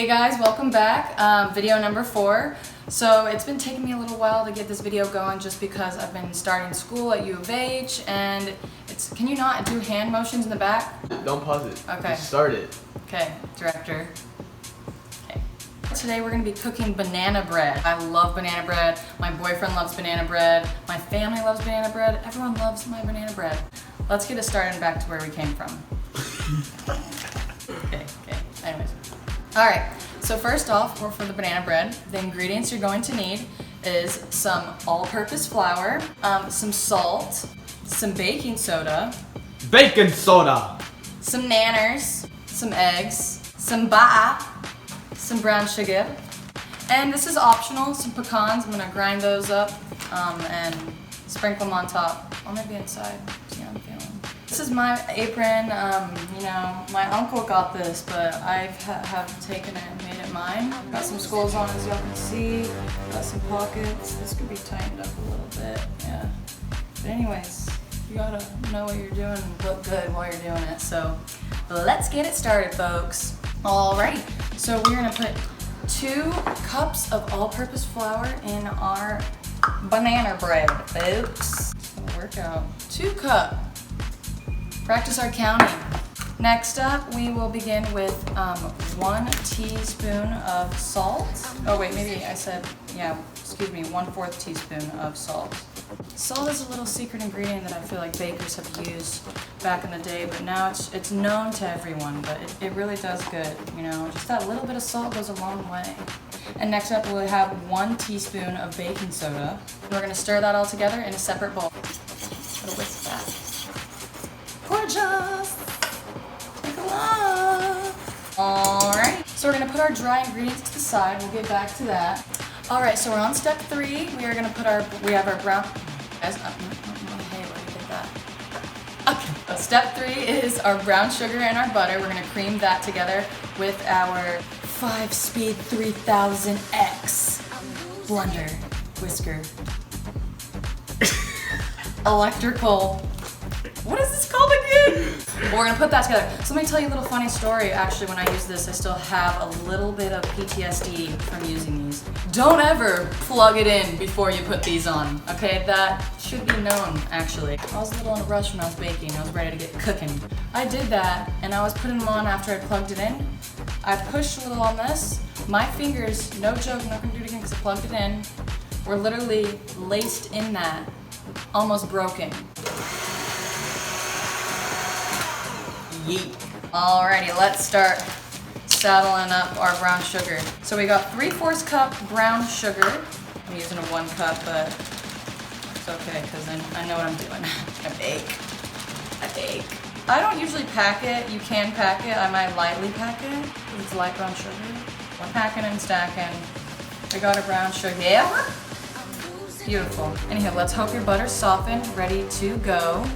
Hey guys, welcome back. Video number 4. So it's been taking me a little while to get this video going just because I've been starting school at U of H and can you not do hand motions in the back? Don't pause it. Okay. Just start it. Okay, director. Okay. Today we're going to be cooking banana bread. I love banana bread. My boyfriend loves banana bread. My family loves banana bread. Everyone loves my banana bread. Let's get it started back to where we came from. Okay. Anyways. Alright, so first off, for the banana bread, the ingredients you're going to need is some all-purpose flour, some salt, some baking soda, Baking soda! some nanners, some eggs, some ba'a, some brown sugar, and this is optional, some pecans. I'm going to grind those up and sprinkle them on top, or maybe inside, see how I'm feeling. This is my apron. You know, my uncle got this, but I have taken it and made it mine. Got some skulls on, as y'all can see. Got some pockets. This could be tightened up a little bit, yeah. But anyways, you gotta know what you're doing and look good while you're doing it. So let's get it started, folks. Alrighty, so we're gonna put 2 cups of all-purpose flour in our banana bread, folks. It's gonna work out. 2 cups. Practice our counting. Next up, we will begin with 1 teaspoon of salt. Oh wait, maybe I said, yeah, excuse me, 1/4 teaspoon of salt. Salt is a little secret ingredient that I feel like bakers have used back in the day, but now it's known to everyone, but it really does good, you know. Just that little bit of salt goes a long way. And next up, we'll have 1 teaspoon of baking soda. We're gonna stir that all together in a separate bowl. Put a whisk that. Gorgeous! Take a look! Alright, so we're going to put our dry ingredients to the side. We'll get back to that. Alright, so we're on step 3. We are going to put we have our brown... Guys, hey, where did you get that? Okay. Step 3 is our brown sugar and our butter. We're going to cream that together with our 5-speed 3000X blender, whisker, electrical... What is this called again? Well, we're gonna put that together. So let me tell you a little funny story. Actually, when I use this, I still have a little bit of PTSD from using these. Don't ever plug it in before you put these on, okay? That should be known, actually. I was a little in a rush when I was baking. I was ready to get cooking. I did that, and I was putting them on after I plugged it in. I pushed a little on this. My fingers, no joke, I'm not gonna do it again because I plugged it in, were literally laced in that, almost broken. Yeet. Alrighty, let's start saddling up our brown sugar. So we got 3/4 cup brown sugar. I'm using a 1 cup, but it's okay because I know what I'm doing. I bake. I don't usually pack it. You can pack it. I might lightly pack it because it's light brown sugar. We're packing and stacking. We got our brown sugar. Yeah. Beautiful. Anyhow, let's hope your butter's softened, ready to go.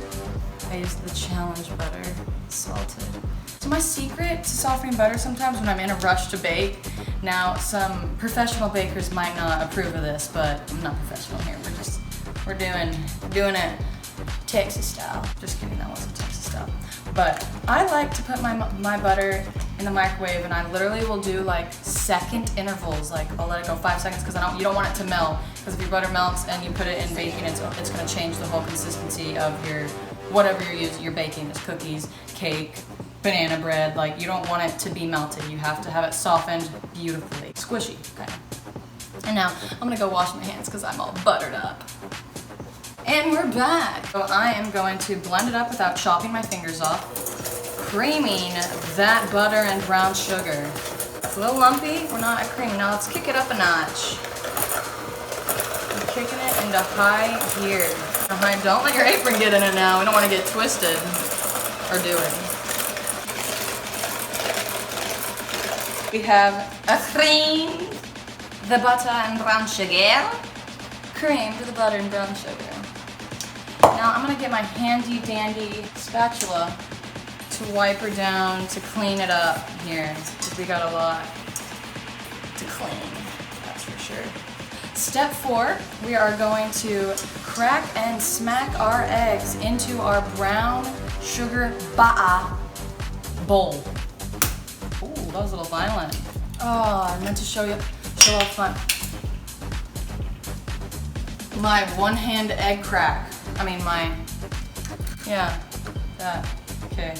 I use the challenge butter, salted. So my secret to softening butter sometimes when I'm in a rush to bake, now some professional bakers might not approve of this, but I'm not professional here. We're doing it Texas style. Just kidding, that wasn't Texas style. But I like to put my butter in the microwave, and I literally will do like second intervals. Like I'll let it go 5 seconds because you don't want it to melt. Because if your butter melts and you put it in baking, it's going to change the whole consistency of your whatever you're baking. It's cookies, cake, banana bread. Like you don't want it to be melted. You have to have it softened beautifully, squishy, kind of. And now I'm gonna go wash my hands because I'm all buttered up. And we're back. So I am going to blend it up without chopping my fingers off, creaming that butter and brown sugar. It's a little lumpy. We're not at cream. Now let's kick it up a notch. I'm kicking it into high gear. Alright, don't let your apron get in it now. We don't want to get twisted. Or do it. We have creamed the butter and brown sugar. Creamed the butter and brown sugar. Now I'm going to get my handy dandy spatula to wipe her down, to clean it up here. Because we got a lot to clean. That's for sure. Step 4, we are going to crack and smack our eggs into our brown sugar ba'a bowl. Ooh, that was a little violent. Oh, I meant to show off my one-hand egg crack. I mean yeah, that, okay.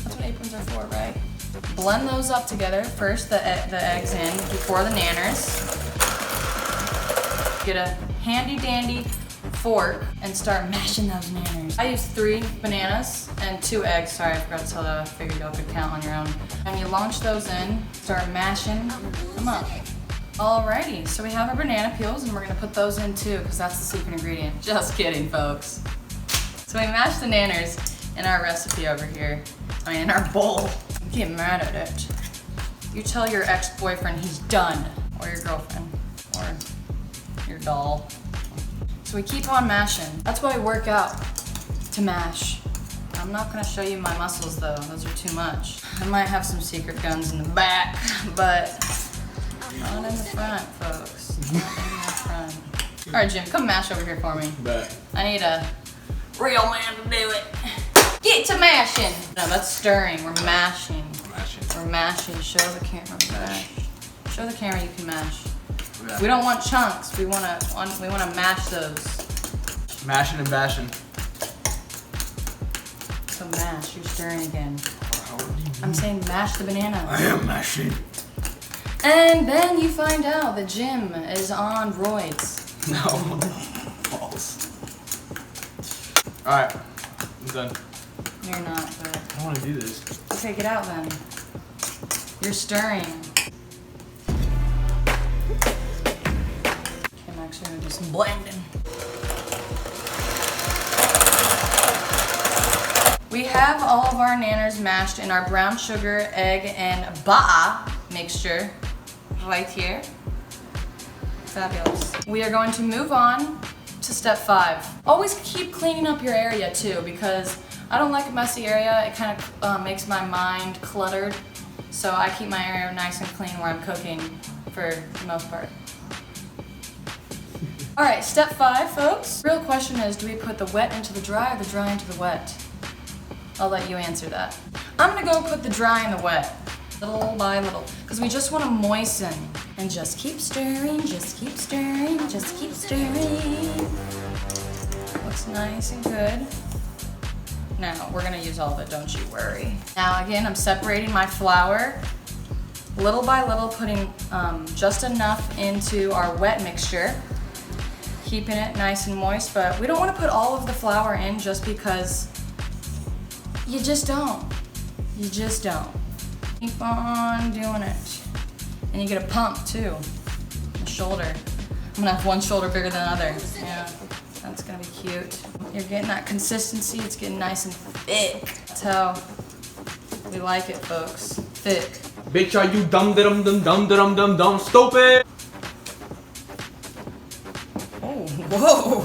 That's what aprons are for, right? Blend those up together. First the eggs in before the nanners. Get a handy dandy fork and start mashing those nanners. I use 3 bananas and 2 eggs. Sorry, I forgot to tell that. I figured y'all could count on your own. And you launch those in, start mashing them up. Alrighty, so we have our banana peels and we're gonna put those in too because that's the secret ingredient. Just kidding, folks. So we mash the nanners in our recipe over here. I mean, in our bowl. Get mad at it. You tell your ex-boyfriend he's done, or your girlfriend, or your doll. So we keep on mashing. That's why I work out, to mash. I'm not gonna show you my muscles though, those are too much. I might have some secret guns in the back, but not in the front, folks. Not in the front. All right, Jim, come mash over here for me. Bet. I need a real man to do it. Get to mashing. No, that's stirring. We're mashing. We're mashing. Show the camera. Mash. Show the camera you can mash. We don't want chunks. We wanna mash those. Mashing and bashing. So mash. You're stirring again. I'm saying mash the banana. I am mashing. And then you find out that Jim is on roids. No. False. Alright. I'm done. You're not, but... I don't want to do this. Okay, get out then. You're stirring. Okay, I'm actually gonna do some blending. We have all of our nanners mashed in our brown sugar, egg, and ba'a mixture right here. Fabulous. We are going to move on to step 5. Always keep cleaning up your area too, because I don't like a messy area. It kind of makes my mind cluttered. So I keep my area nice and clean where I'm cooking for the most part. All right, step 5, folks. Real question is, do we put the wet into the dry or the dry into the wet? I'll let you answer that. I'm gonna go put the dry in the wet, little by little, because we just want to moisten. And just keep stirring, just keep stirring, just keep stirring. Looks nice and good. Now, we're gonna use all of it, don't you worry. Now again, I'm separating my flour, little by little, putting just enough into our wet mixture, keeping it nice and moist, but we don't wanna put all of the flour in just because you just don't. You just don't. Keep on doing it. And you get a pump too, the shoulder. I'm gonna have one shoulder bigger than the other. Yeah, that's gonna be cute. You're getting that consistency, it's getting nice and thick. That's how we like it, folks, thick. Bitch, are you dumb, stupid? Oh, whoa.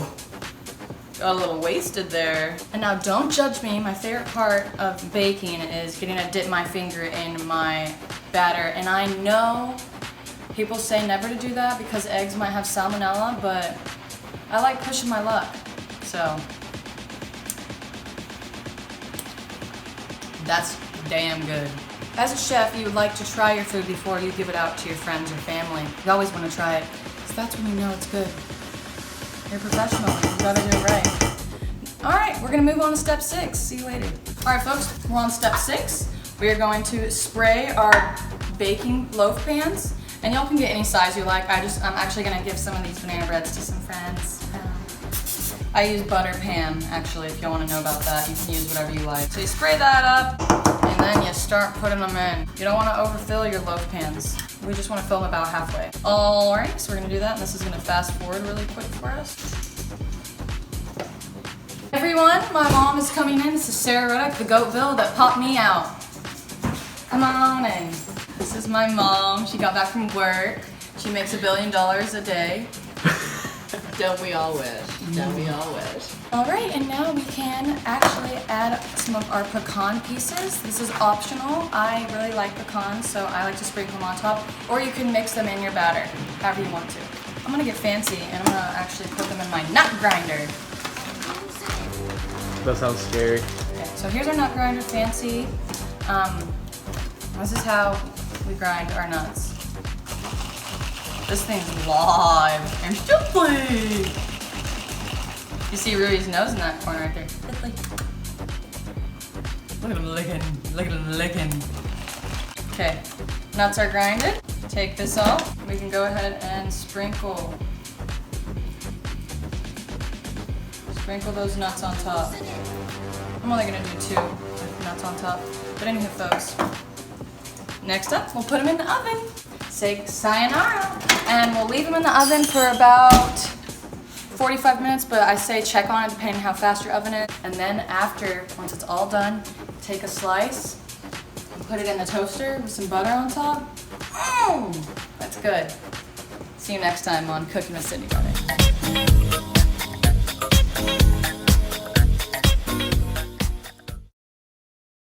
Got a little wasted there. And now don't judge me, my favorite part of baking is getting to dip my finger in my batter. And I know people say never to do that because eggs might have salmonella, but I like pushing my luck, so. That's damn good. As a chef, you would like to try your food before you give it out to your friends or family. You always want to try it, because that's when you know it's good. You're a professional, you gotta do it right. All right, we're gonna move on to step 6. See you later. All right, folks, we're on step 6. We are going to spray our baking loaf pans, and y'all can get any size you like. I'm actually gonna give some of these banana breads to some friends. I use butter pan, actually, if you want to know about that. You can use whatever you like. So you spray that up, and then you start putting them in. You don't want to overfill your loaf pans. We just want to fill them about halfway. All right, so we're going to do that, and this is going to fast forward really quick for us. Everyone, my mom is coming in. This is Sarah Ruddock, the goatville that popped me out. Come on in. This is my mom. She got back from work. She makes $1 billion a day. Don't we all wish? Don't we all wish? All right, and now we can actually add some of our pecan pieces. This is optional. I really like pecans, so I like to sprinkle them on top. Or you can mix them in your batter, however you want to. I'm gonna get fancy, and I'm gonna actually put them in my nut grinder. That sounds scary. Okay, so here's our nut grinder, fancy. This is how we grind our nuts. This thing's live and sticky. You see Rudy's nose in that corner right there. Look at him licking. Look at him licking. Okay, nuts are grinded. Take this off. We can go ahead and sprinkle. Sprinkle those nuts on top. I'm only gonna do 2 nuts on top. But anywho, folks. Next up, we'll put them in the oven. Say sayonara. And we'll leave them in the oven for about 45 minutes, but I say check on it depending how fast your oven is. And then after, once it's all done, take a slice and put it in the toaster with some butter on top. That's good. See you next time on Cooking with Sydney Ruddock.